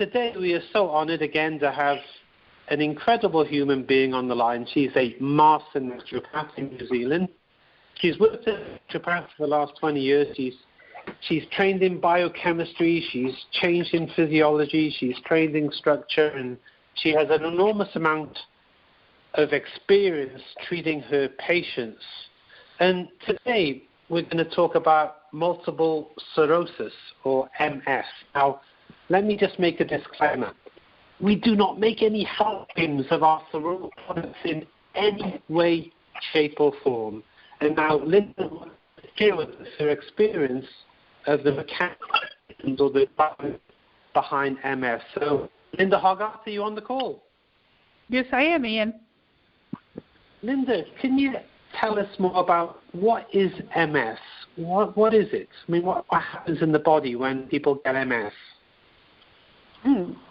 today we are so honoured again to have an incredible human being on the line. She's a master naturopath in New Zealand. She's worked as a naturopath for the last 20 years. She's trained in biochemistry, she's changed in physiology, she's trained in structure, and she has an enormous amount of experience treating her patients. And today we're going to talk about multiple sclerosis, or MS. Now, let me just make a disclaimer. We do not make any health claims of our sclerosis products in any way, shape or form. And now Linda will share with us her experience of the mechanics or the science behind MS. So, Linda Hoggard, are you on the call? Yes, I am, Ian. Linda, can you tell us more about what is MS? What is it? I mean, what happens in the body when people get MS?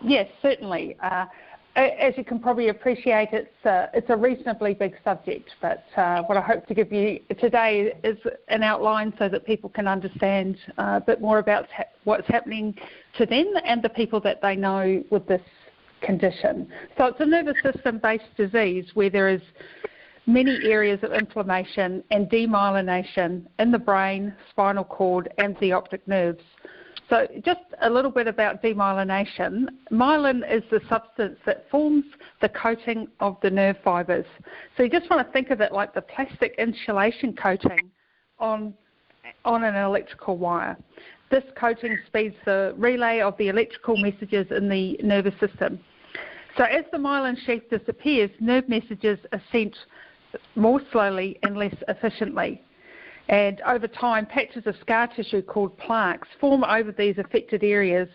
Yes, certainly. As you can probably appreciate, it's a reasonably big subject, but what I hope to give you today is an outline so that people can understand a bit more about what's happening to them and the people that they know with this condition. So it's a nervous system-based disease where there is many areas of inflammation and demyelination in the brain, spinal cord, and the optic nerves. So just a little bit about demyelination. Myelin is the substance that forms the coating of the nerve fibres. So you just want to think of it like the plastic insulation coating on an electrical wire. This coating speeds the relay of the electrical messages in the nervous system. So as the myelin sheath disappears, nerve messages are sent more slowly and less efficiently. And over time, patches of scar tissue called plaques form over these affected areas,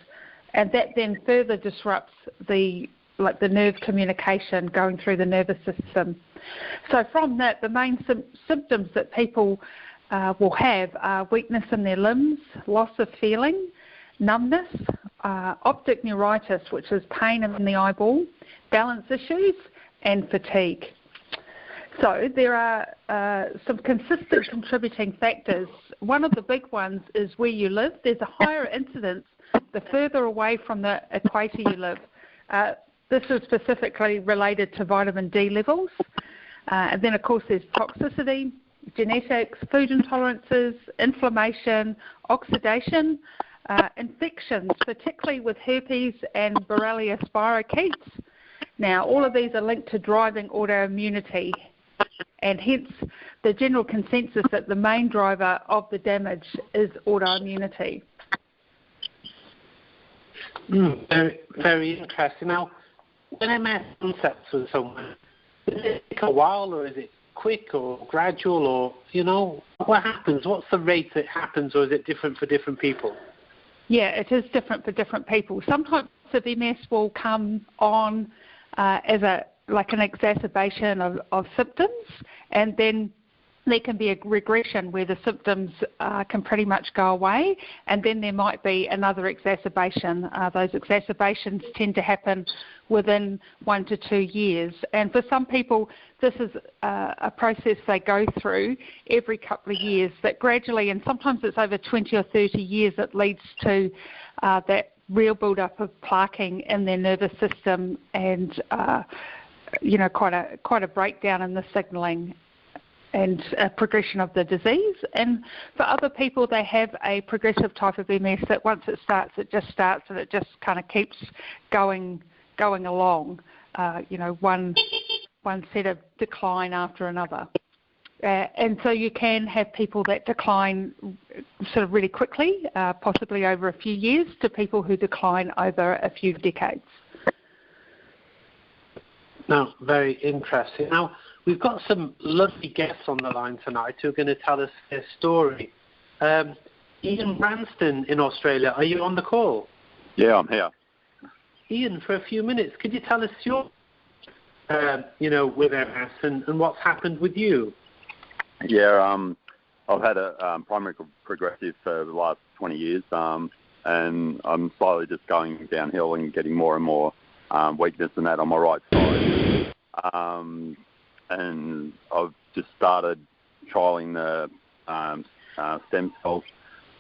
and that then further disrupts the nerve communication going through the nervous system. So from that, the main symptoms that people will have are weakness in their limbs, loss of feeling, numbness, optic neuritis, which is pain in the eyeball, balance issues, and fatigue. So there are some consistent contributing factors. One of the big ones is where you live. There's a higher incidence the further away from the equator you live. This is specifically related to vitamin D levels. And then, of course, there's toxicity, genetics, food intolerances, inflammation, oxidation, infections, particularly with herpes and Borrelia spirochetes. Now, all of these are linked to driving autoimmunity, and hence the general consensus that the main driver of the damage is autoimmunity. Very, very interesting. Now, when MS onsets with someone, does it take a while, or is it quick or gradual, or, what happens? What's the rate it happens, or is it different for different people? Yeah, it is different for different people. Sometimes the MS will come on as an exacerbation of symptoms, and then there can be a regression where the symptoms can pretty much go away, and then there might be another exacerbation. Those exacerbations tend to happen within 1 to 2 years. And for some people, this is a process they go through every couple of years, that gradually, and sometimes it's over 20 or 30 years, it leads to that real build-up of plaquing in their nervous system and quite a breakdown in the signalling and a progression of the disease. And for other people, they have a progressive type of MS that once it just starts and it just kind of keeps going along, one set of decline after another. And so you can have people that decline sort of really quickly, possibly over a few years, to people who decline over a few decades. Now, very interesting. Now, we've got some lovely guests on the line tonight who are going to tell us their story. Ian Branston in Australia, are you on the call? Yeah, I'm here. Ian, for a few minutes, could you tell us your, with MS and what's happened with you? Yeah, I've had a primary progressive for the last 20 years, and I'm slowly just going downhill and getting more and more weakness in that on my right side. And I've just started trialling the stem cells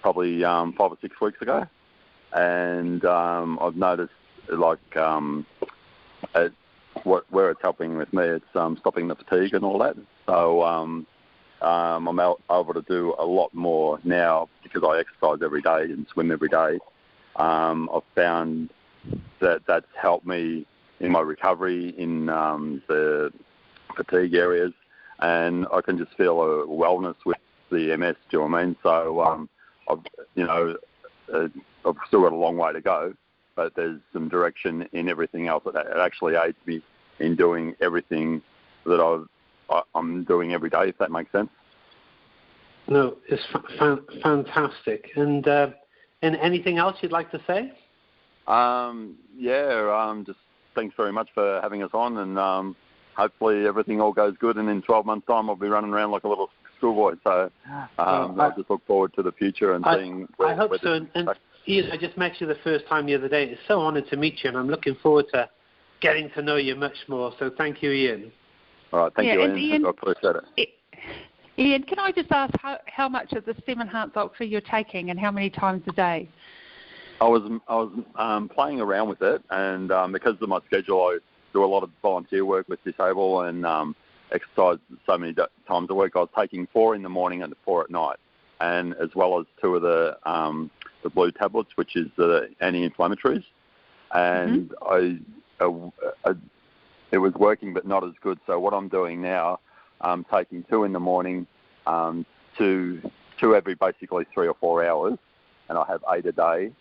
probably 5 or 6 weeks ago, and I've noticed where it's helping with me, it's stopping the fatigue and all that. So I'm able to do a lot more now because I exercise every day and swim every day. I've found that that's helped me in my recovery in the fatigue areas, and I can just feel a wellness with the MS. Do you know what I mean? So I've still got a long way to go, but there's some direction in everything else. It actually aids me in doing everything that I'm doing every day, if that makes sense. No, it's fantastic. And anything else you'd like to say? Just thanks very much for having us on, and hopefully everything all goes good, and in 12 months' time I'll be running around like a little schoolboy. So I just look forward to the future and seeing where I hope so. And Ian, I just met you the first time the other day. It's so honoured to meet you, and I'm looking forward to getting to know you much more. So thank you, Ian. All right, thank you, Ian. I appreciate it. Ian, can I just ask how much of the StemEnhance Ultra you're taking and how many times a day? I was playing around with it, and because of my schedule, I do a lot of volunteer work with disabled and exercise so many times a week. I was taking 4 in the morning and 4 at night, and as well as 2 of the blue tablets, which is the anti-inflammatories. And it was working, but not as good. So what I'm doing now, I'm taking 2 in the morning, 2 every basically 3 or 4 hours, and I have 8 a day.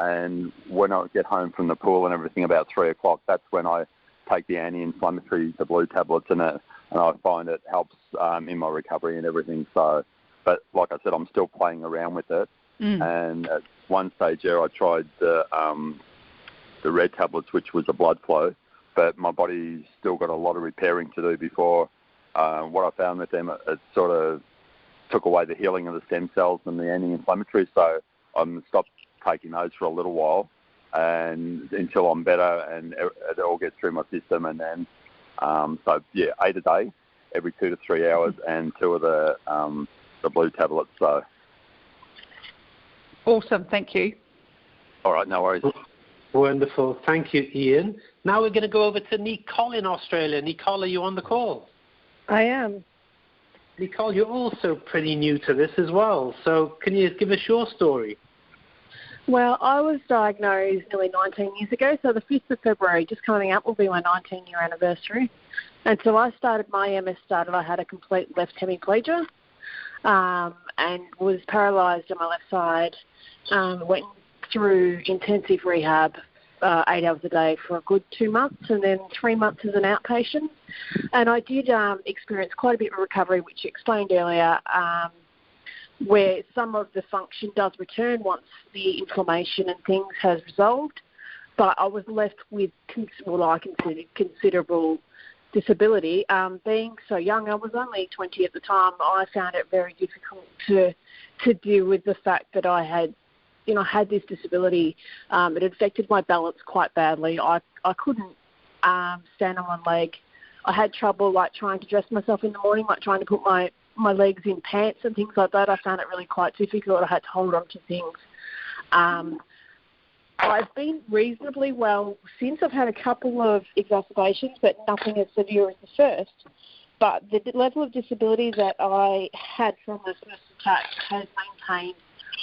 And when I get home from the pool and everything about 3 o'clock, that's when I take the anti-inflammatory, the blue tablets, and I find it helps in my recovery and everything. So, but like I said, I'm still playing around with it. And at one stage there, I tried the red tablets, which was a blood flow, but my body's still got a lot of repairing to do before. What I found with them, it sort of took away the healing of the stem cells and the anti-inflammatory. So I'm stopped taking those for a little while, and until I'm better and it all gets through my system. And then 8 a day, every 2 to 3 hours, and 2 of the blue tablets. So awesome, thank you. All right, no worries. Wonderful, thank you, Ian. Now we're going to go over to Nicole in Australia. Nicole, are you on the call? I am. Nicole, you're also pretty new to this as well, so can you give us your story? Well, I was diagnosed nearly 19 years ago, so the 5th of February, just coming up, will be my 19-year anniversary. And so I had a complete left hemiplegia and was paralysed on my left side, went through intensive rehab 8 hours a day for a good 2 months, and then 3 months as an outpatient. And I did experience quite a bit of recovery, which you explained earlier, where some of the function does return once the inflammation and things has resolved. But I was left with what I considered considerable disability. Being so young, I was only 20 at the time, I found it very difficult to deal with the fact that I had this disability. It affected my balance quite badly. I couldn't stand on one leg. I had trouble trying to dress myself in the morning, trying to put my legs in pants and things like that. I found it really quite difficult. I had to hold on to things. I've been reasonably well since. I've had a couple of exacerbations, but nothing as severe as the first. But the level of disability that I had from the first attack has maintained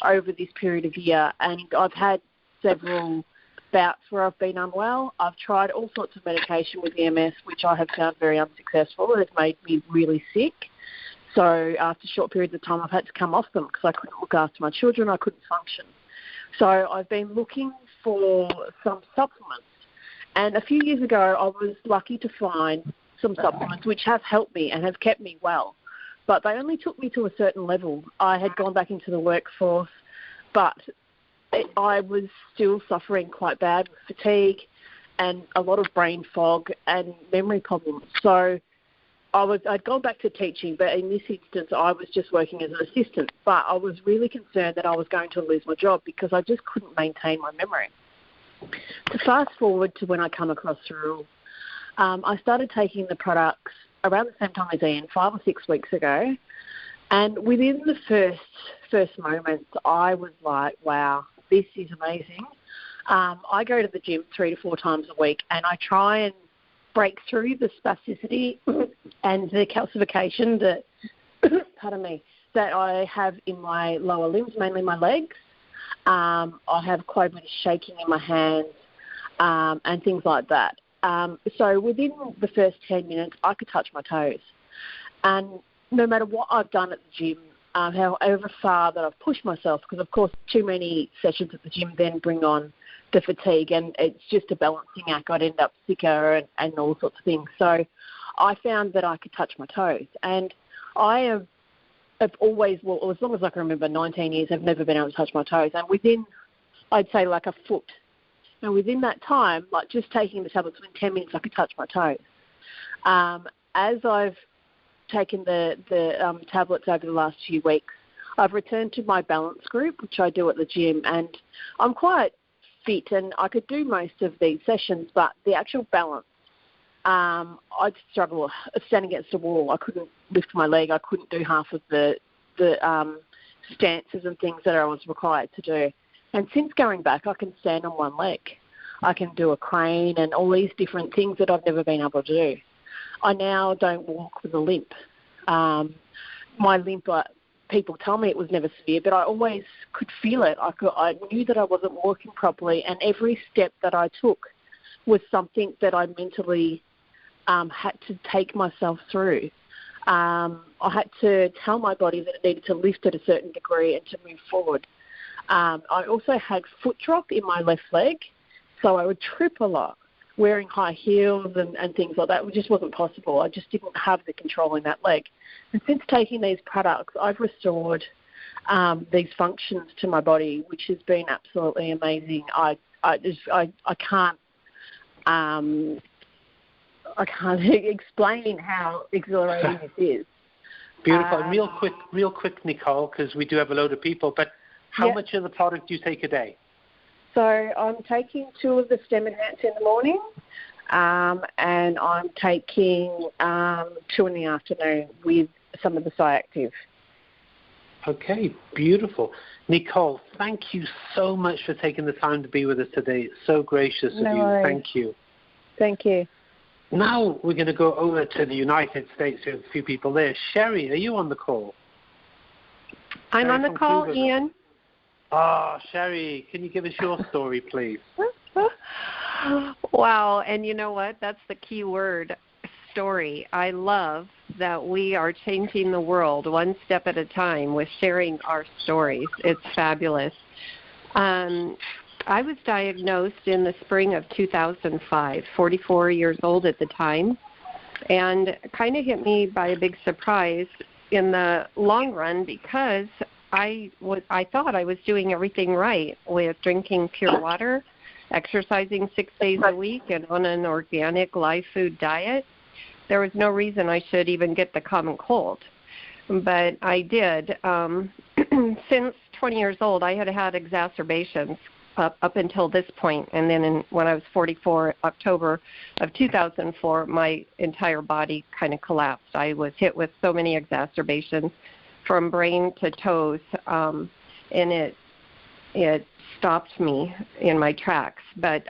over this period of year, and I've had several bouts where I've been unwell. I've tried all sorts of medication with MS, which I have found very unsuccessful. It's made me really sick. So after short periods of time, I've had to come off them because I couldn't look after my children. I couldn't function. So I've been looking for some supplements. And a few years ago, I was lucky to find some supplements which have helped me and have kept me well. But they only took me to a certain level. I had gone back into the workforce, but I was still suffering quite bad with fatigue and a lot of brain fog and memory problems. So I'd gone back to teaching, but in this instance, I was just working as an assistant. But I was really concerned that I was going to lose my job because I just couldn't maintain my memory. To fast forward to when I come across Rural, I started taking the products around the same time as Ian, 5 or 6 weeks ago. And within the first moments, I was like, wow, this is amazing. I go to the gym 3 to 4 times a week, and I try and break through the spasticity and the calcification that, pardon me, that I have in my lower limbs, mainly my legs. I have quite a bit of shaking in my hands and things like that. So within the first 10 minutes, I could touch my toes. And no matter what I've done at the gym, however far that I've pushed myself, because, of course, too many sessions at the gym then bring on the fatigue, and it's just a balancing act. I'd end up sicker and all sorts of things. So I found that I could touch my toes. And I have always, well, as long as I can remember, 19 years, I've never been able to touch my toes. And within, I'd say, like a foot. And within that time, like just taking the tablets, within 10 minutes, I could touch my toes. As I've taken the tablets over the last few weeks, I've returned to my balance group, which I do at the gym, and I'm quite fit, and I could do most of these sessions, but the actual balance, I'd struggle standing against a wall. I couldn't lift my leg. I couldn't do half of the stances and things that I was required to do. And since going back, I can stand on one leg. I can do a crane and all these different things that I've never been able to do. I now don't walk with a limp. My limp, people tell me it was never severe, but I always could feel it. I knew that I wasn't walking properly, and every step that I took was something that I mentally had to take myself through. I had to tell my body that it needed to lift at a certain degree and to move forward. I also had foot drop in my left leg, so I would trip a lot. Wearing high heels and things like that, it just wasn't possible. I just didn't have the control in that leg. And since taking these products, I've restored these functions to my body, which has been absolutely amazing. I can't explain how exhilarating this is. Beautiful. Real quick, Nicole, because we do have a load of people, but how much of the product do you take a day? So I'm taking 2 of the StemEnhance in the morning, and I'm taking 2 in the afternoon with some of the Psyactive. Okay, beautiful. Nicole, thank you so much for taking the time to be with us today. It's so gracious of you. Worries. Thank you. Thank you. Now we're going to go over to the United States. We have a few people there. Sherry, are you on the call? I'm on the call, Ian. Sherry, can you give us your story, please? Wow, and you know what? That's the key word, story. I love that we are changing the world one step at a time with sharing our stories. It's fabulous. I was diagnosed in the spring of 2005, 44 years old at the time, and it kind of hit me by a big surprise in the long run because I thought I was doing everything right with drinking pure water, exercising 6 days a week, and on an organic live food diet. There was no reason I should even get the common cold, but I did. Since 20 years old, I had exacerbations up until this point, and then when I was 44, October of 2004, my entire body kind of collapsed. I was hit with so many exacerbations from brain to toes, and it stopped me in my tracks. But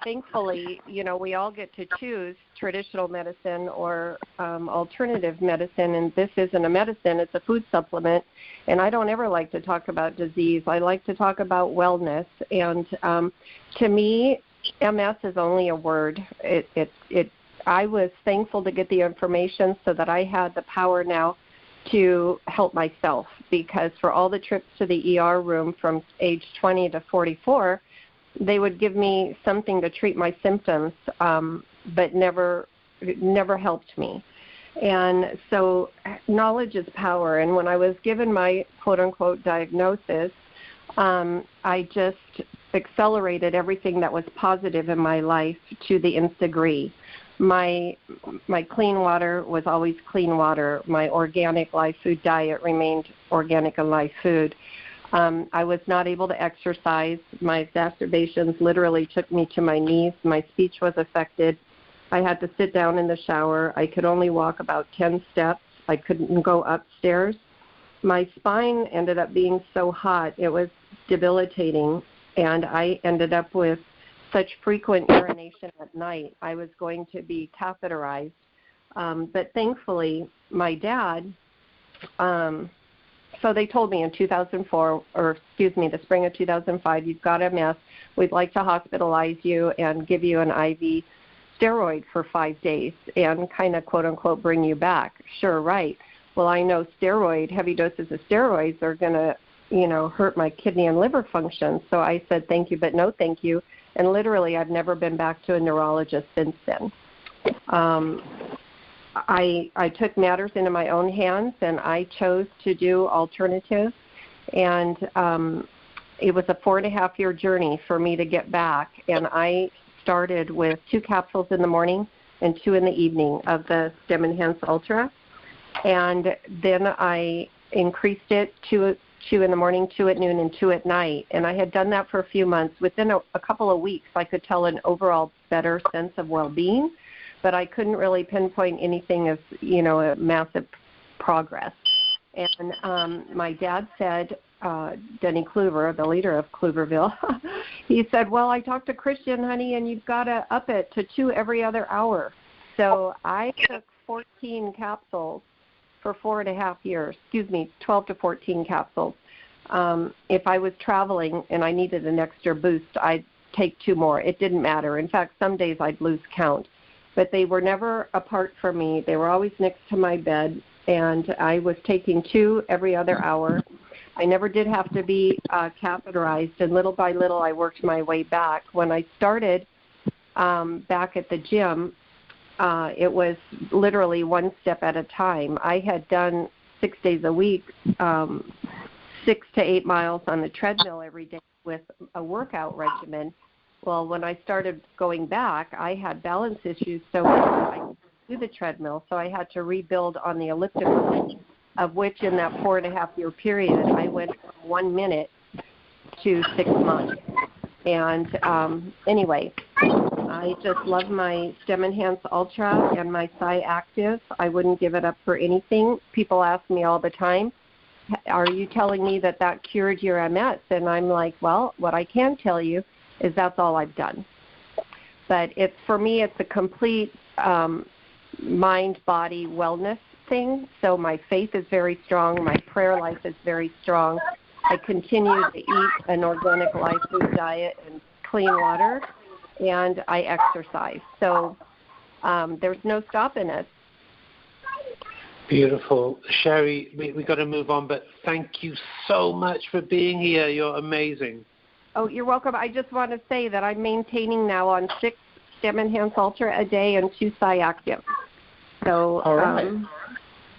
thankfully, we all get to choose traditional medicine or alternative medicine, and this isn't a medicine, it's a food supplement. And I don't ever like to talk about disease. I like to talk about wellness. And to me, MS is only a word. I was thankful to get the information so that I had the power now to help myself, because for all the trips to the ER room from age 20 to 44, they would give me something to treat my symptoms, but never helped me. And so knowledge is power. And when I was given my quote-unquote diagnosis, I just accelerated everything that was positive in my life to the nth degree. My clean water was always clean water. My organic live food diet remained organic and live food. I was not able to exercise. My exacerbations literally took me to my knees. My speech was affected. I had to sit down in the shower. I could only walk about 10 steps. I couldn't go upstairs. My spine ended up being so hot, it was debilitating. and I ended up with such frequent urination at night, I was going to be catheterized. But thankfully, my dad, so they told me in 2004, or excuse me, the spring of 2005, you've got MS. We'd like to hospitalize you and give you an IV steroid for 5 days and kind of, quote, unquote, bring you back. Sure, right. Well, I know heavy doses of steroids are going to, hurt my kidney and liver function. So I said, thank you, but no thank you. And literally, I've never been back to a neurologist since then. I took matters into my own hands, and I chose to do alternatives. And it was a 4.5-year journey for me to get back. And I started with 2 capsules in the morning and 2 in the evening of the StemEnhance Ultra. And then I increased it to 2 in the morning, 2 at noon, and 2 at night. And I had done that for a few months. Within a couple of weeks, I could tell an overall better sense of well-being, but I couldn't really pinpoint anything as, a massive progress. And my dad said, Denny Kluver, the leader of Kluverville, he said, well, I talked to Christian, honey, and you've got to up it to 2 every other hour. So I took 14 capsules for 4.5 years, 12 to 14 capsules. If I was traveling and I needed an extra boost, I'd take 2 more. It didn't matter. In fact, some days I'd lose count. But they were never apart from me. They were always next to my bed, and I was taking 2 every other hour. I never did have to be catheterized, and little by little I worked my way back. When I started back at the gym, it was literally 1 step at a time. I had done 6 days a week, 6 to 8 miles on the treadmill every day with a workout regimen. Well, when I started going back, I had balance issues, so I couldn't do the treadmill, so I had to rebuild on the elliptical, of which in that 4.5-year period, I went from 1 minute to 6 months. And anyway, I just love my StemEnhance Ultra and my Psi Active. I wouldn't give it up for anything. People ask me all the time, are you telling me that cured your MS? And I'm like, well, what I can tell you is that's all I've done. But for me, it's a complete mind-body wellness thing. So my faith is very strong. My prayer life is very strong. I continue to eat an organic live food diet and clean water, and I exercise. So there's no stopping it. Beautiful. Sherry, we got to move on, but thank you so much for being here. You're amazing. Oh, you're welcome. I just want to say that I'm maintaining now on 6 StemEnhance Ultra a day and 2 Psi Active. So, all right.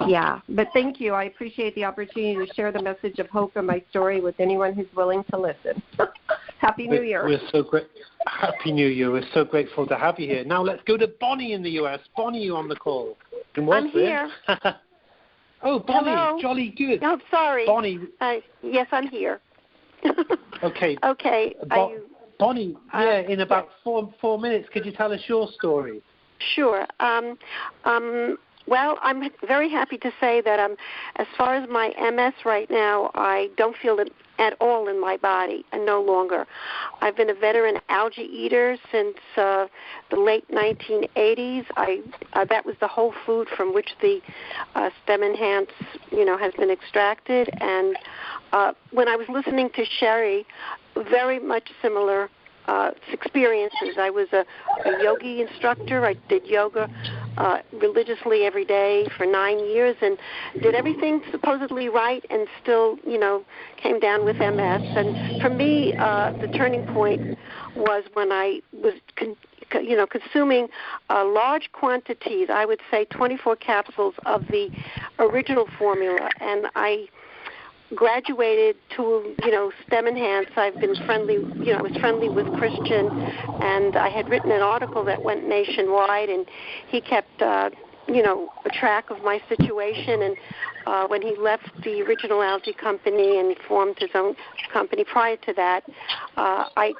Yeah, but thank you. I appreciate the opportunity to share the message of hope and my story with anyone who's willing to listen. Happy New Year. We're so great. Happy New Year. We're so grateful to have you here. Now let's go to Bonnie in the U.S. Bonnie, you on the call? I'm here. Oh, Bonnie, hello? Jolly good. Oh, sorry. Bonnie. Yes, I'm here. Okay. Okay. Bonnie, in about 4 minutes, could you tell us your story? Sure. Well, I'm very happy to say that as far as my MS right now, I don't feel it at all in my body, and no longer. I've been a veteran algae eater since the late 1980s. That was the whole food from which the StemEnhance, has been extracted. And when I was listening to Sherry, very much similar experiences. I was a yogi instructor. I did yoga religiously every day for 9 years and did everything supposedly right, and still, came down with MS. And for me, the turning point was when I was consuming large quantities, I would say 24 capsules of the original formula, and I graduated to, StemEnhance. I've been friendly, I was friendly with Christian, and I had written an article that went nationwide, and he kept, a track of my situation. And when he left the original algae company and formed his own company prior to that, I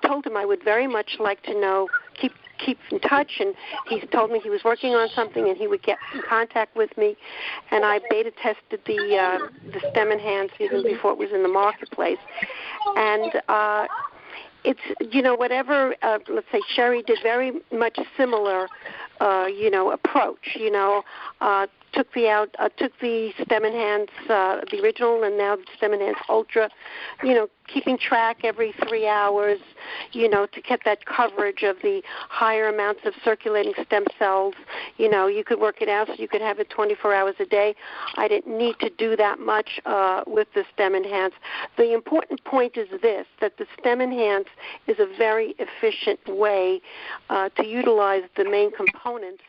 told him I would very much like to know, keep in touch, and he told me he was working on something and he would get in contact with me. And I beta tested the StemEnhance even before it was in the marketplace. And it's, whatever, let's say Sherry did very much similar, approach, took the StemEnhance, the original, and now the StemEnhance Ultra, keeping track every 3 hours, to get that coverage of the higher amounts of circulating stem cells. You could work it out so you could have it 24 hours a day. I didn't need to do that much with the StemEnhance. The important point is this, that the StemEnhance is a very efficient way to utilize the main components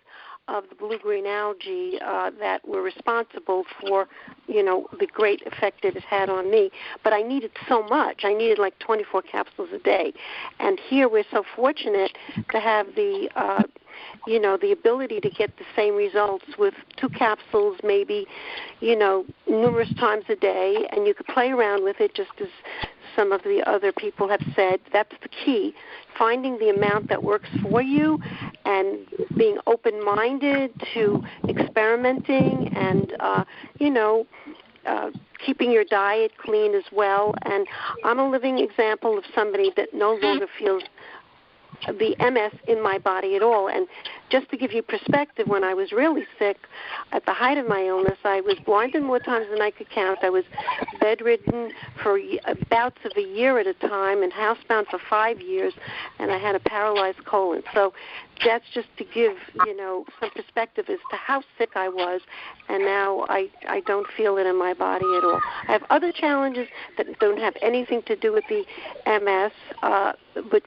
of the blue-green algae that were responsible for, the great effect it has had on me. But I needed so much. I needed like 24 capsules a day. And here we're so fortunate to have the, the ability to get the same results with 2 capsules maybe, numerous times a day. And you could play around with it just as some of the other people have said. That's the key, finding the amount that works for you and being open-minded to experimenting and, keeping your diet clean as well. And I'm a living example of somebody that no longer feels the MS in my body at all. And just to give you perspective, when I was really sick, at the height of my illness, I was blinded more times than I could count. I was bedridden for bouts of a year at a time and housebound for 5 years, and I had a paralyzed colon. So that's just to give, some perspective as to how sick I was, and now I don't feel it in my body at all. I have other challenges that don't have anything to do with the MS,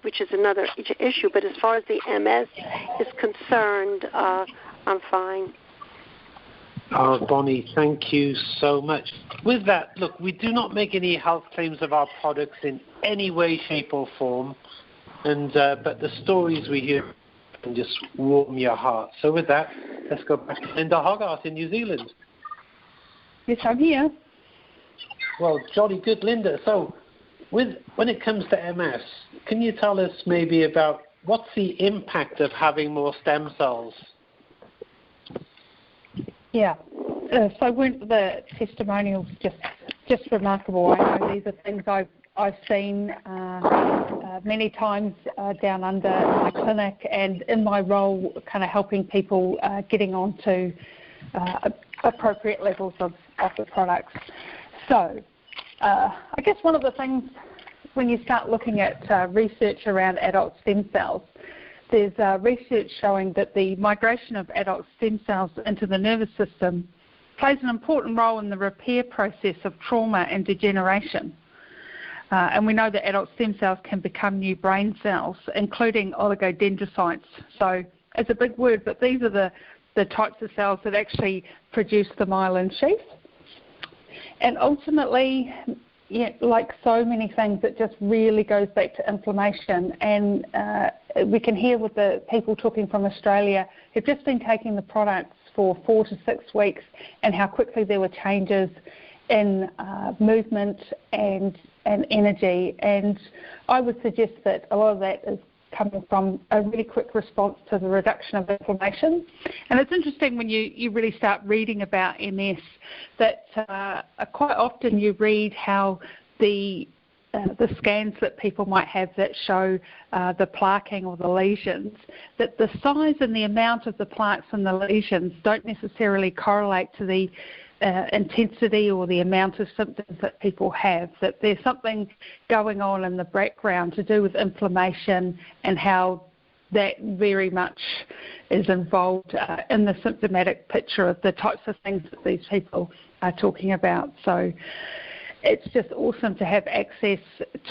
which is another issue, but as far as the MS is concerned, I'm fine. Oh, Bonnie, thank you so much. With that, look, we do not make any health claims of our products in any way, shape, or form, and but the stories we hear can just warm your heart. So with that, let's go back to Linda Hoggard in New Zealand. Yes, I'm here. Well, jolly good, Linda. So when it comes to MS, can you tell us maybe about what's the impact of having more stem cells? Yeah. So when the testimonials just remarkable. I know these are things I've seen many times down under my clinic and in my role, kind of helping people getting on to appropriate levels of the products. So I guess one of the things when you start looking at research around adult stem cells, there's research showing that the migration of adult stem cells into the nervous system plays an important role in the repair process of trauma and degeneration. And we know that adult stem cells can become new brain cells, including oligodendrocytes. So it's a big word, but these are the types of cells that actually produce the myelin sheath. And ultimately, like so many things, it just really goes back to inflammation. And we can hear with the people talking from Australia who've just been taking the products for 4 to 6 weeks and how quickly there were changes in movement and energy. And I would suggest that a lot of that is coming from a really quick response to the reduction of inflammation. And it's interesting when you really start reading about MS that quite often you read how the scans that people might have that show the plaquing or the lesions, that the size and the amount of the plaques and the lesions don't necessarily correlate to the intensity or the amount of symptoms that people have, that there's something going on in the background to do with inflammation and how that very much is involved in the symptomatic picture of the types of things that these people are talking about. So it's just awesome to have access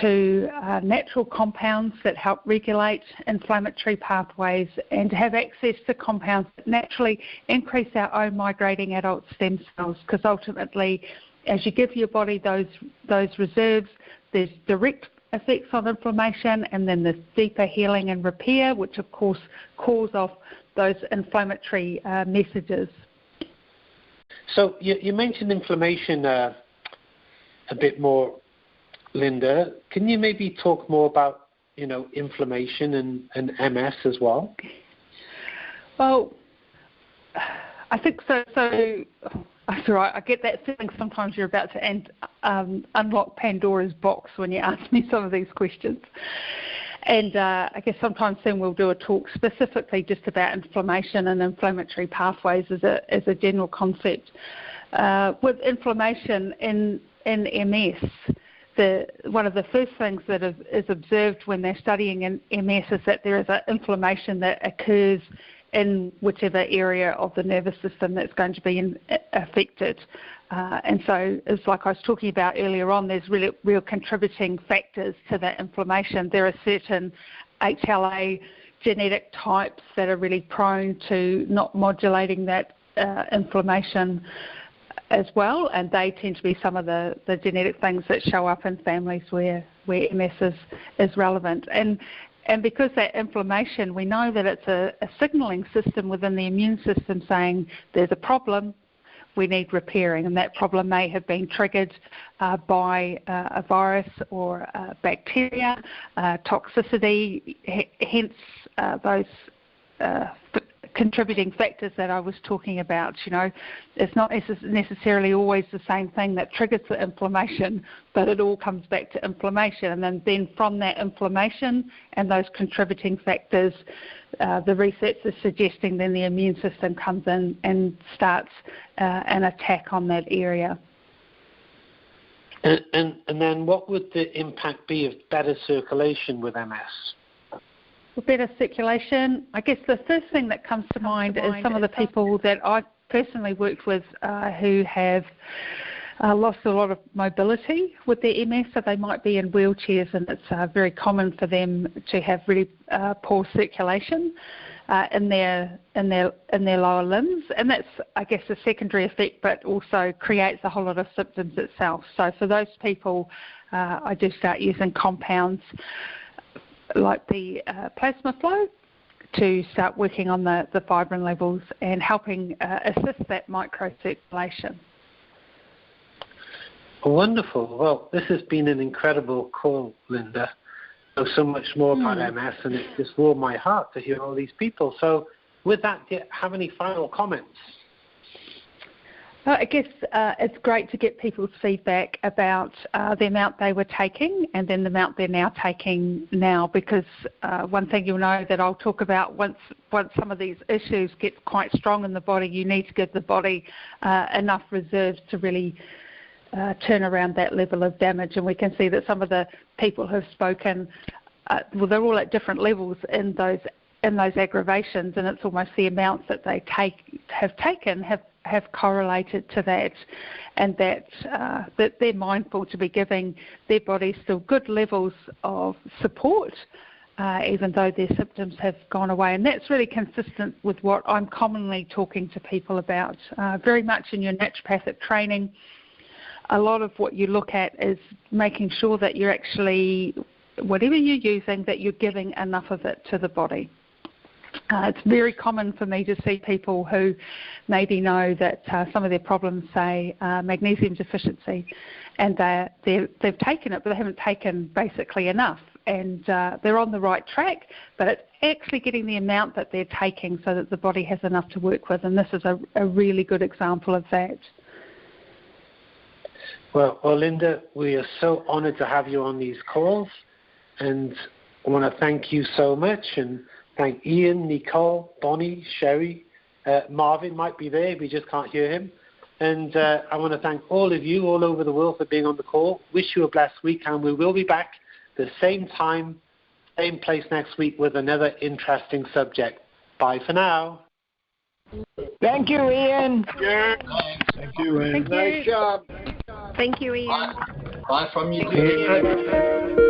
to natural compounds that help regulate inflammatory pathways and to have access to compounds that naturally increase our own migrating adult stem cells, because ultimately as you give your body those reserves, there's direct effects on inflammation and then there's deeper healing and repair, which of course cause off those inflammatory messages. So you mentioned inflammation a bit more, Linda. Can you maybe talk more about, inflammation and MS as well? Well, I think so. So That's right. I get that feeling sometimes you're about to unlock Pandora's box when you ask me some of these questions. And I guess sometime soon we'll do a talk specifically just about inflammation and inflammatory pathways as a general concept. With inflammation in MS, one of the first things that is observed when they're studying in MS is that there is an inflammation that occurs in whichever area of the nervous system that's going to be affected. And so it's like I was talking about earlier on, there's real contributing factors to that inflammation. There are certain HLA genetic types that are really prone to not modulating that inflammation as well, and they tend to be some of the genetic things that show up in families where MS is relevant. And because that inflammation, we know that it's a signalling system within the immune system saying there's a problem, we need repairing, and that problem may have been triggered by a virus or bacteria, toxicity, hence those contributing factors that I was talking about. You know, it's not necessarily always the same thing that triggers the inflammation, but it all comes back to inflammation. And then from that inflammation and those contributing factors, the research is suggesting then the immune system comes in and starts an attack on that area. And then what would the impact be of better circulation with MS? Better circulation, I guess the first thing that comes to mind is some of the people that I've personally worked with who have lost a lot of mobility with their MS, so they might be in wheelchairs, and it's very common for them to have really poor circulation in their lower limbs, and that's, I guess, a secondary effect, but also creates a whole lot of symptoms itself. So for those people, I do start using compounds like the plasma flow to start working on the fibrin levels and helping assist that microcirculation. Wonderful. Well, this has been an incredible call, Linda. I know so much more about MS, and it just warmed my heart to hear all these people. So with that, do you have any final comments? I guess it's great to get people's feedback about the amount they were taking and then the amount they're now taking now, because one thing you'll know that I'll talk about once some of these issues get quite strong in the body, you need to give the body enough reserves to really turn around that level of damage. And we can see that some of the people who have spoken, well, they're all at different levels in those aggravations, and it's almost the amounts that they have taken have correlated to that, and that they're mindful to be giving their bodies still good levels of support, even though their symptoms have gone away. And that's really consistent with what I'm commonly talking to people about. Very much in your naturopathic training, a lot of what you look at is making sure that you're actually, whatever you're using, that you're giving enough of it to the body. It's very common for me to see people who maybe know that some of their problems, say, magnesium deficiency, and they've taken it, but they haven't taken basically enough. And they're on the right track, but it's actually getting the amount that they're taking so that the body has enough to work with. And this is a really good example of that. Well, Linda, we are so honoured to have you on these calls, and I want to thank you so much, and thank Ian, Nicole, Bonnie, Sherry, Marvin might be there, we just can't hear him. And I want to thank all of you all over the world for being on the call. Wish you a blessed week, and we will be back the same time, same place next week with another interesting subject. Bye for now. Thank you, Ian. Thank you, Ian. Thank you. Nice job. Thank you, Ian. Bye from you.